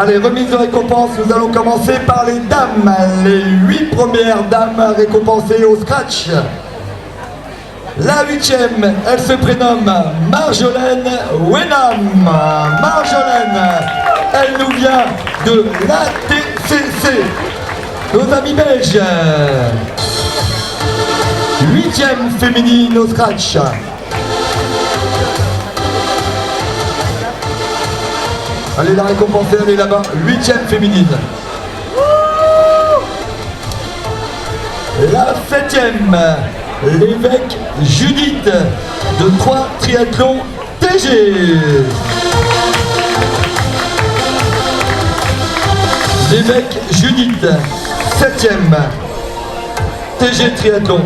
Allez, remise de récompense, nous allons commencer par les dames. Les 8 premières dames récompensées au scratch. La 8e, elle se prénomme Marjolaine Wenham. Marjolaine, elle nous vient de l'ATCC. Nos amis belges. 8e féminine au scratch. Allez la récompenser, elle est là-bas. 8e féminine. La 7e, l'évêque Judith de 3 triathlons TG. L'évêque Judith, 7e, TG triathlon.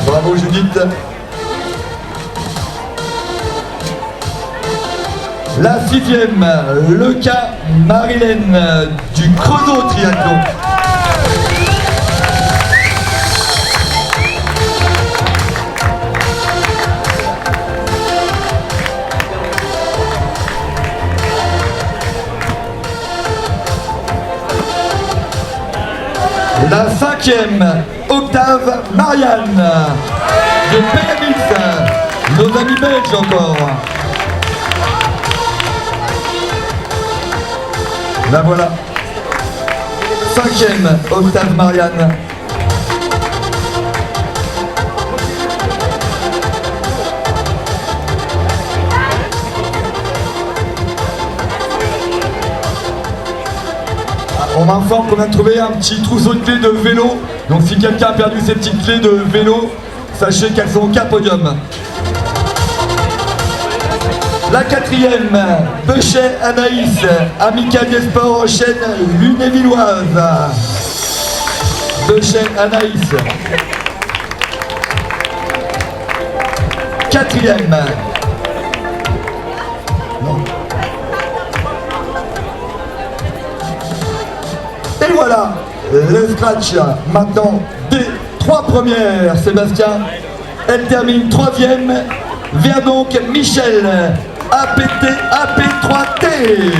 Bravo Judith. La 6e, le cas Marilène du Creusot triathlon. La 5e, Octave Marianne de PMX, nos amis belges encore. La voilà. 5e, Octave Marianne. On m'informe qu'on a trouvé un petit trousseau de clés de vélo. Donc si quelqu'un a perdu ses petites clés de vélo, sachez qu'elles sont au cas podium. La 4e, Bechet Anaïs, amicale des sports en chaîne lunévilloise. Bechet Anaïs. 4e. Non. Et voilà, le scratch maintenant des 3 premières. Sébastien, elle termine 3e. Vient donc Michel, APT, AP3T.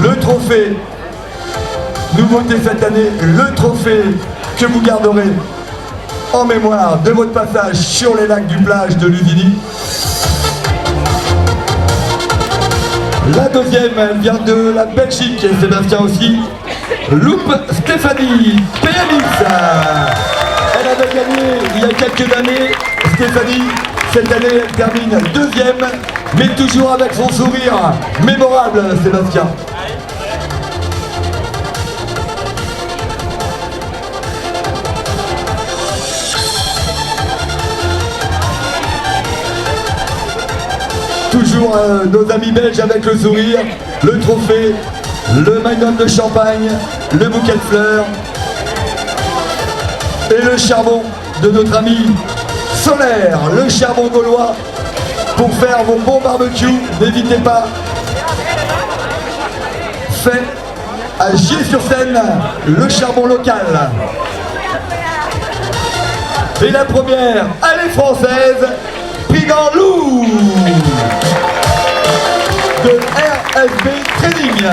Le trophée, nouveauté cette année, le trophée que vous garderez en mémoire de votre passage sur les lacs du plage de Ludini. La 2e, elle vient de la Belgique, et Sébastien aussi. Loupe Stéphanie, PMX. Elle avait gagné il y a quelques années, Stéphanie. Cette année, elle termine 2e, mais toujours avec son sourire mémorable, Sébastien. Toujours nos amis belges avec le sourire, le trophée, le magnum de champagne, le bouquet de fleurs et le charbon de notre ami Solaire, le charbon gaulois pour faire vos bons barbecues. N'hésitez pas. Fait à Gier-sur-Seine, le charbon local. Et la première, elle est française, Prigan-Loup de RSB Training.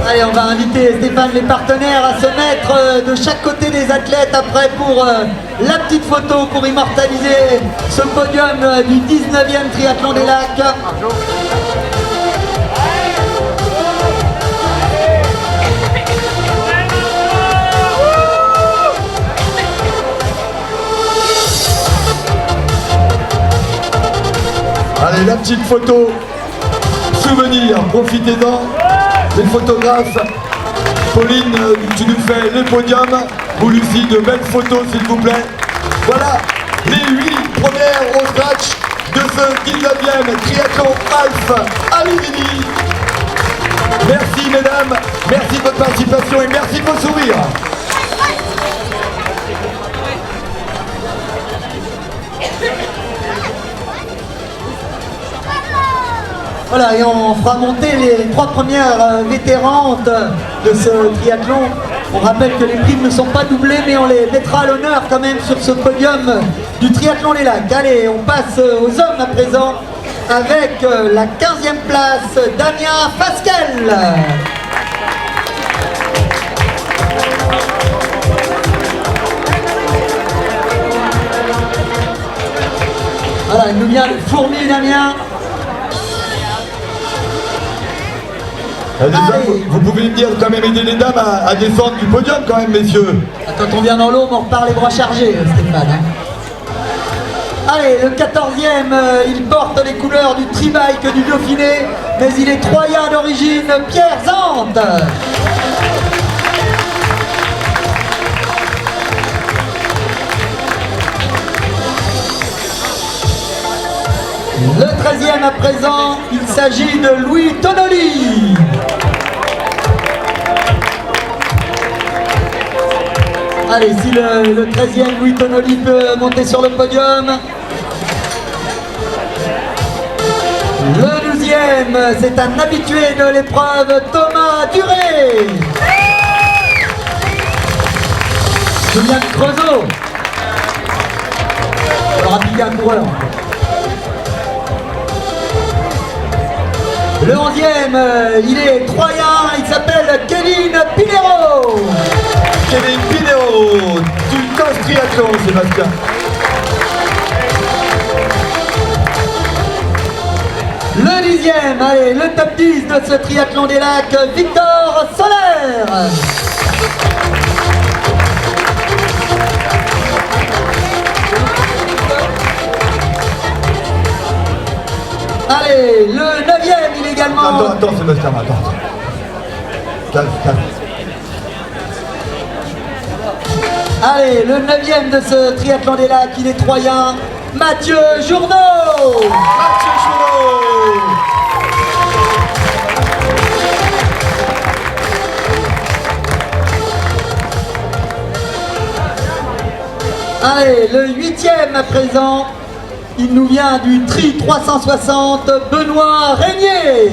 Allez, on va inviter Stéphane, les partenaires, à se mettre de chaque côté des athlètes après pour la petite photo pour immortaliser ce podium du 19e triathlon des lacs. Allez, la petite photo souvenir, profitez-en. Les photographes, Pauline, tu nous fais les podiums, ou Lucie, de belles photos s'il vous plaît. Voilà, les 8 premières au scratch. ce 19e triathlon Alpha à Livigny. Merci mesdames, merci de votre participation et merci de vos sourires. Voilà, et on fera monter les 3 premières vétérantes de ce triathlon. On rappelle que les primes ne sont pas doublées, mais on les mettra à l'honneur quand même sur ce podium du triathlon des Lacs. Allez, on passe aux hommes à présent avec la 15e place, Damien Fasquelle. Voilà, il nous vient le fourmi, Damien. Vous pouvez me dire quand même aider les dames à descendre du podium quand même, messieurs. Quand on vient dans l'eau, on repart les bras chargés, Stéphane. Allez, le 14e, il porte les couleurs du tri-bike du Dauphiné, mais il est troyen d'origine, Pierre Zante. Le 13e à présent, il s'agit de Louis Tonoli. Allez, si le 13e Louis Tonoli peut monter sur le podium. Le 12e, c'est un habitué de l'épreuve, Thomas Duré. Julien Creusot. On aura piqué un coureur. Le 11e, il est troyen, il s'appelle Kevin Pinero. Kevin Pinero, du TOS Triathlon, Sébastien. Le 10e, allez, le top 10 de ce triathlon des Lacs, Victor Soler. Allez, le 9e, il est également... Attends, Sébastien, attends. Calme. Allez, le 9e de ce triathlon des Lacs, il est troyen, Mathieu Journeau. Mathieu Journeau. Allez, le 8e à présent, il nous vient du Tri 360, Benoît Régnier.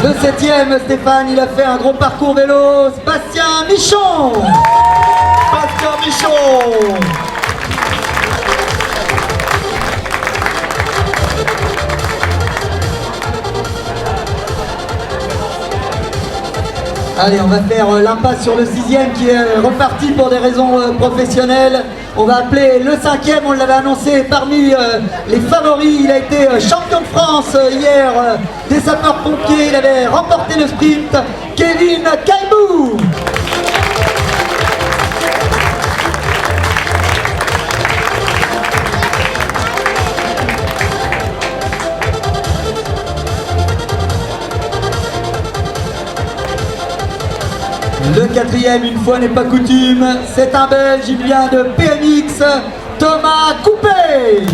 Le 7e, Stéphane, il a fait un gros parcours vélo, Bastien Michon. Bastien Michon. Allez, on va faire l'impasse sur le 6e qui est reparti pour des raisons professionnelles. On va appeler le 5e, on l'avait annoncé parmi les favoris. Il a été champion de France hier des sapeurs-pompiers. Il avait remporté le sprint. Kevin Cailbou. Le 4e, une fois n'est pas coutume, c'est un Belge, il vient de PMX, Thomas Coupé.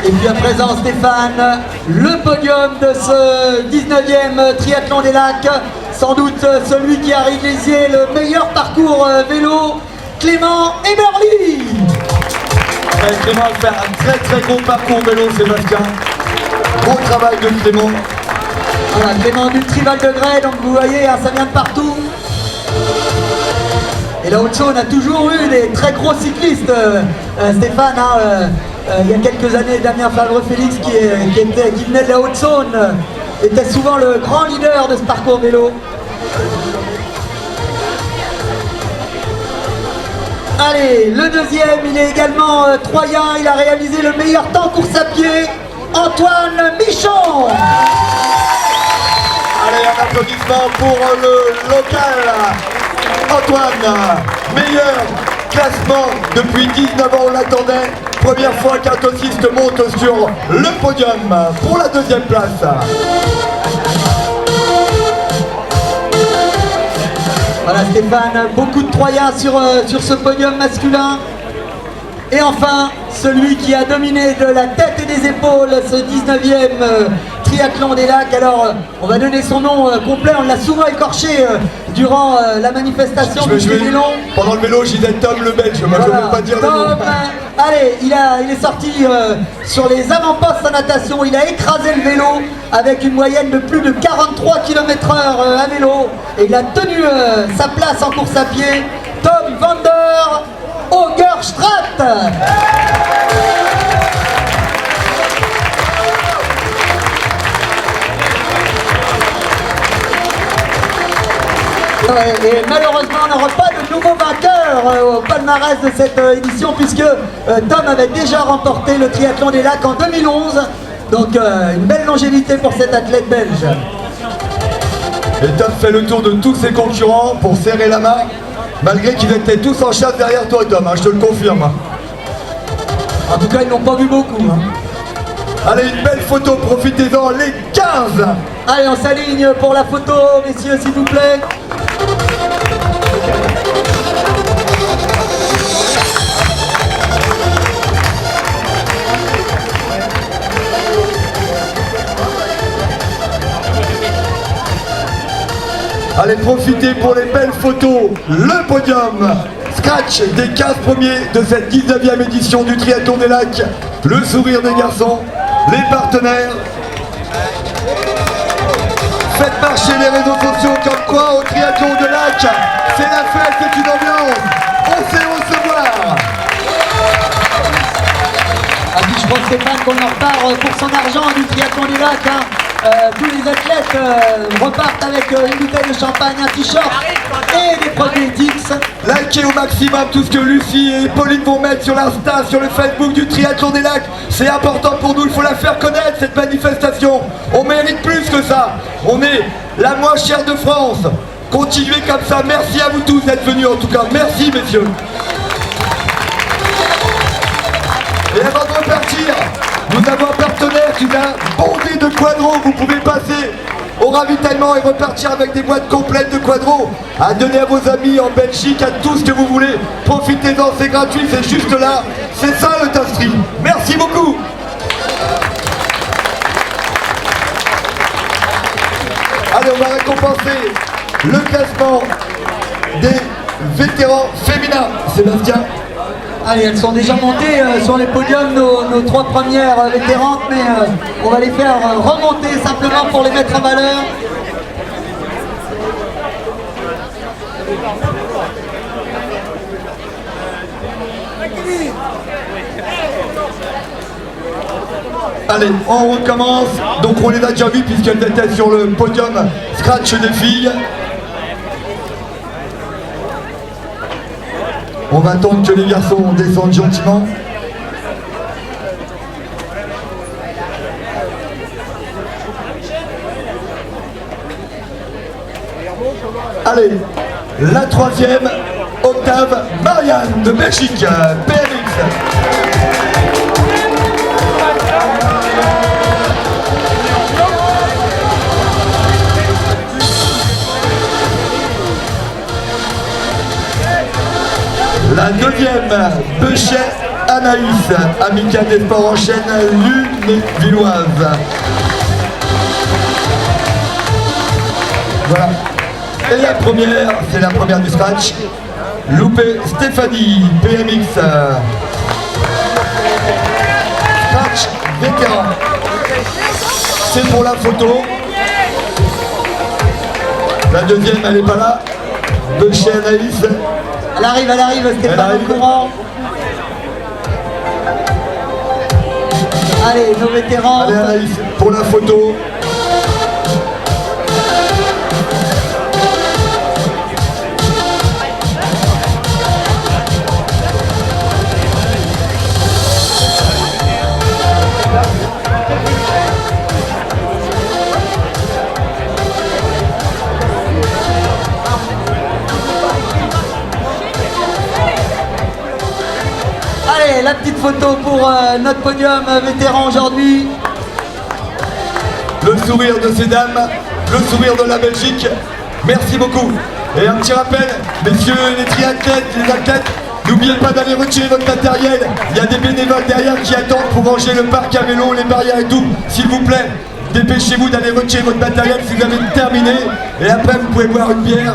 Et puis à présent, Stéphane, le podium de ce 19e triathlon des Lacs. Sans doute celui qui a réalisé le meilleur parcours vélo, Clément Eberly. Clément va faire un très gros parcours vélo, Sébastien. Gros travail de Clément. Voilà, Clément du Trival de Grès, donc vous voyez, hein, ça vient de partout. Et la Haute-Saône a toujours eu des très gros cyclistes, Stéphane. Hein, il y a quelques années, Damien Favre-Félix qui venait de la Haute-Saône était souvent le grand leader de ce parcours vélo. Allez, le deuxième, il est également troyen, il a réalisé le meilleur temps course à pied, Antoine Michon. Allez, un applaudissement pour le local. Antoine, meilleur classement depuis 19 ans, on l'attendait. Première fois qu'un tossiste monte sur le podium pour la deuxième place. Voilà Stéphane, beaucoup de Troyens sur ce podium masculin. Et enfin, celui qui a dominé de la tête et des épaules ce 19e triathlon des lacs. Alors, on va donner son nom complet, on l'a souvent écorché durant la manifestation du vélo. Pendant le vélo, j'ai dit Tom le Belge, moi je ne veux pas dire le nom. Allez, il est sorti sur les avant-postes en natation, il a écrasé le vélo avec une moyenne de plus de 43 km/h à vélo. Et il a tenu sa place en course à pied. Tom van der Augerstraat. Et malheureusement, on n'aura pas de nouveau vainqueur au palmarès de cette édition puisque Tom avait déjà remporté le triathlon des lacs en 2011. Donc une belle longévité pour cet athlète belge. Et Tom fait le tour de tous ses concurrents pour serrer la main, malgré qu'ils étaient tous en chasse derrière toi, Tom, hein, je te le confirme. En tout cas, ils n'ont pas vu beaucoup. Hein. Allez, une belle photo, profitez-en, les 15. Allez, on s'aligne pour la photo, messieurs, s'il vous plaît. Allez, profitez pour les belles photos, le podium, scratch des 15 premiers de cette 19e édition du Triathlon des Lacs, le sourire des garçons, les partenaires. Faites marcher les réseaux sociaux comme quoi au Triathlon des Lacs, c'est la fête, c'est une ambiance, on sait recevoir. Ah, puis je pense Stéphane qu'on en repart pour son argent du Triathlon des Lacs. Hein. Tous les athlètes repartent avec une bouteille de champagne, un t-shirt et des produits Dix. Likez au maximum tout ce que Lucie et Pauline vont mettre sur l'Insta, sur le Facebook du Triathlon des Lacs. C'est important pour nous, il faut la faire connaître cette manifestation. On mérite plus que ça. On est la moins chère de France. Continuez comme ça. Merci à vous tous d'être venus en tout cas. Merci messieurs. Et avant de repartir, nous avons un partenaire qui a bondé de quadros. Vous pouvez passer au ravitaillement et repartir avec des boîtes complètes de quadros à donner à vos amis en Belgique, à tout ce que vous voulez. Profitez-en, c'est gratuit, c'est juste là. C'est ça le Tastri. Merci beaucoup. Allez, on va récompenser le classement des vétérans féminins. Sébastien. Allez, elles sont déjà montées sur les podiums, nos trois premières vétérantes, mais on va les faire remonter simplement pour les mettre en valeur. Allez, on recommence. Donc on les a déjà vus puisqu'elles étaient sur le podium scratch des filles. On va attendre que les garçons descendent gentiment. Allez, la troisième, Octave Marianne de Belgique, PMX. La deuxième, Bechet Anaïs, amicale des sports en chaîne, Lunévilloise. Voilà. Et la première, c'est la première du scratch, Loupé Stéphanie, PMX. Scratch vétéran. C'est pour la photo. La deuxième, elle n'est pas là. Bechet Anaïs. Elle arrive, Stéphane au courant. Allez, nos vétérans. Allez Anaïs, pour la photo. la petite photo pour notre podium vétéran aujourd'hui. Le sourire de ces dames, le sourire de la Belgique. Merci beaucoup. Et un petit rappel, messieurs les triathlètes, les athlètes, n'oubliez pas d'aller retirer votre matériel. Il y a des bénévoles derrière qui attendent pour ranger le parc à vélo, les barrières et tout. S'il vous plaît, dépêchez-vous d'aller retirer votre matériel si vous avez terminé. Et après, vous pouvez boire une bière,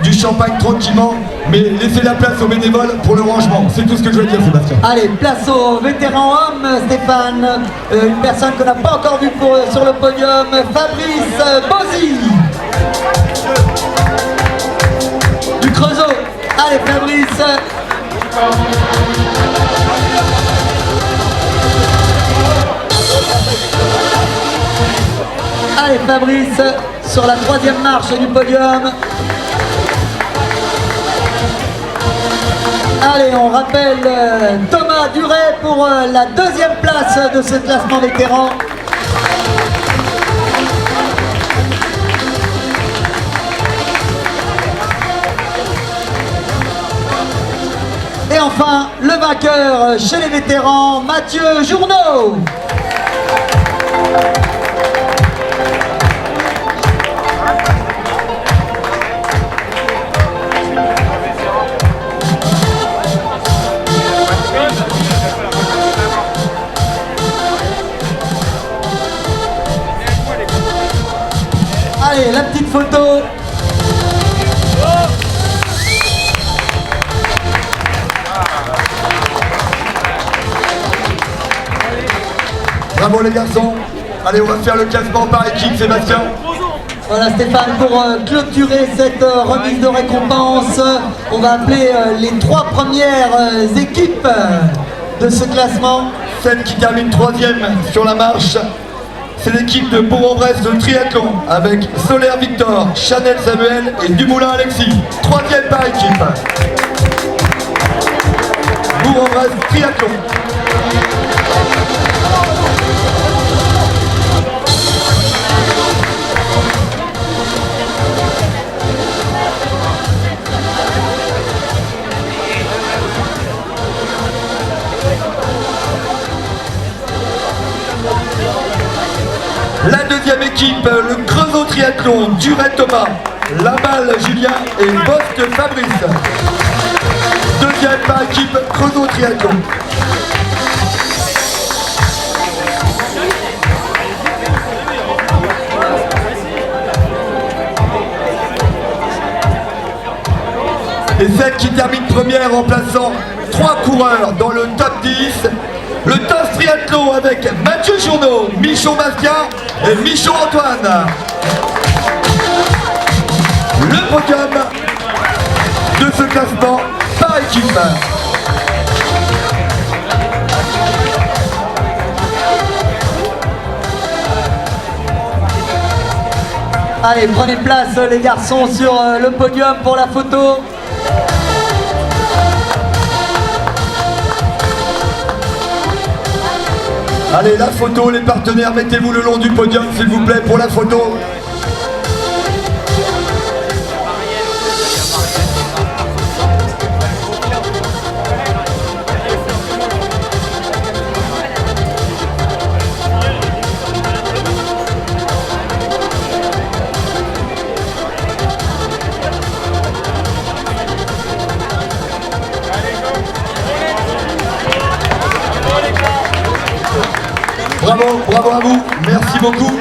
du champagne tranquillement. Mais laissez la place aux bénévoles pour le rangement. C'est tout ce que je veux dire, Sébastien. Allez, place au vétéran homme, Stéphane. Une personne qu'on n'a pas encore vue sur le podium, Fabrice Bozzi. Du Creusot. Allez, Fabrice. Allez, Fabrice, sur la 3e marche du podium. Allez, on rappelle Thomas Duret pour la 2e place de ce classement vétéran. Et enfin, le vainqueur chez les vétérans, Mathieu Journeau. Allez, la petite photo. Bravo les garçons. Allez, on va faire le classement par équipe, Sébastien. Voilà Stéphane, pour clôturer cette remise de récompense, on va appeler les 3 premières équipes de ce classement. Celle qui termine 3e sur la marche, c'est l'équipe de Bourg-en-Bresse de triathlon avec Solaire Victor, Chanel Samuel et Dumoulin Alexis. 3e par équipe. Bourg-en-Bresse triathlon. La 2e équipe, le Creusot Triathlon, Duret Thomas, Laballe Julien et Bost Fabrice. 2e par équipe, Creusot Triathlon. Et celle qui termine première en plaçant 3 coureurs dans le top 10. Le TOS Triathlon avec Mathieu Journeau, Michon Bastien et Michon Antoine. Le podium de ce classement par équipe. Allez, prenez place les garçons sur le podium pour la photo. Allez, la photo, les partenaires, mettez-vous le long du podium, s'il vous plaît, pour la photo. Bravo, bravo à vous, merci beaucoup.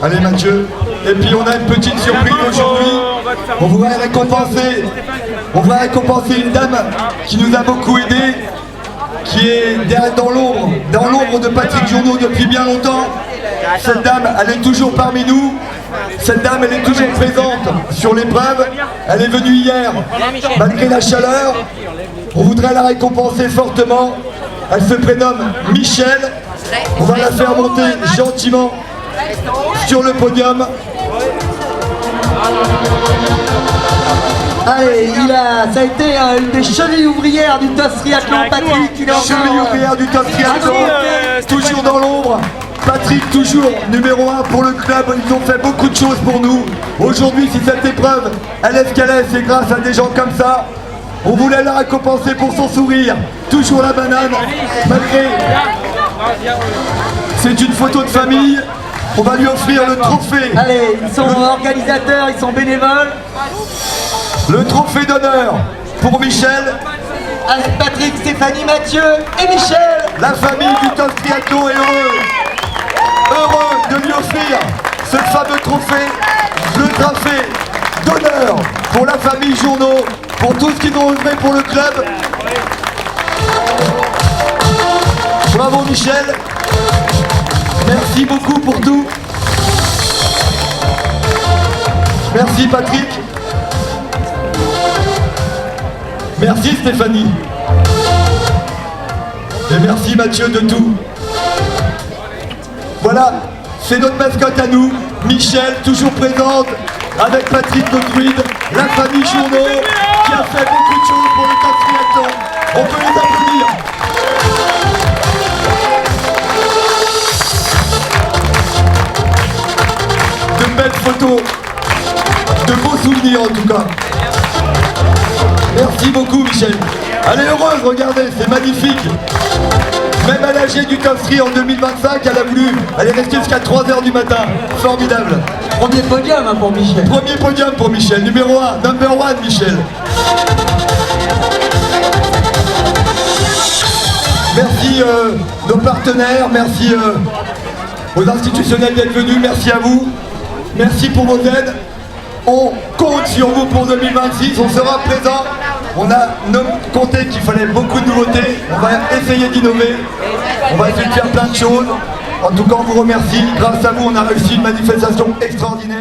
Allez Mathieu, et puis on a une petite surprise aujourd'hui. On voudrait récompenser une dame qui nous a beaucoup aidé, qui est derrière dans l'ombre de Patrick Journeau depuis bien longtemps. Cette dame, elle est toujours parmi nous. Cette dame, elle est toujours présente sur l'épreuve. Elle est venue hier, malgré la chaleur. On voudrait la récompenser fortement. Elle se prénomme Michel. On va la faire monter gentiment sur le podium. Allez, ça a été une des chevilles ouvrières du TOS Triathlon, Patrick. Il est encore, Cheville ouvrière du TOS Triathlon, toujours dans l'ombre. Patrick, toujours numéro 1 pour le club. Ils ont fait beaucoup de choses pour nous. Aujourd'hui, si cette épreuve, elle est ce qu'elle est, c'est grâce à des gens comme ça. On voulait la récompenser pour son sourire. Toujours la banane, malgré. C'est une photo de famille. On va lui offrir le trophée. Allez, ils sont organisateurs, ils sont bénévoles. Le trophée d'honneur pour Michel. Avec Patrick, Stéphanie, Mathieu et Michel. La famille du TOS Triathlon est heureux de lui offrir ce fameux trophée, le trophée d'honneur pour la famille Journeau, pour tout ce qu'ils ont œuvré pour le club. Bravo Michel, merci beaucoup pour tout. Merci Patrick. Merci Stéphanie. Et merci Mathieu de tout. Voilà, c'est notre mascotte à nous, Michel, toujours présente, avec Patrick notre druide, la famille Journeau, qui a fait beaucoup de choses pour le TOS Triathlon. On peut les applaudir. De belles photos, de beaux souvenirs en tout cas. Merci beaucoup Michel. Elle est heureuse, regardez, c'est magnifique. Même à l'âge du TOS Tri en 2025, elle est restée jusqu'à 3h du matin. Formidable. Premier podium pour Michel. Premier podium pour Michel, numéro 1, number 1 Michel. Merci nos partenaires, merci aux institutionnels d'être venus, merci à vous. Merci pour vos aides. On compte sur vous pour 2026, on sera présent. On a compté qu'il fallait beaucoup de nouveautés. On va essayer d'innover. On va essayer de faire plein de choses. En tout cas, on vous remercie. Grâce à vous, on a réussi une manifestation extraordinaire.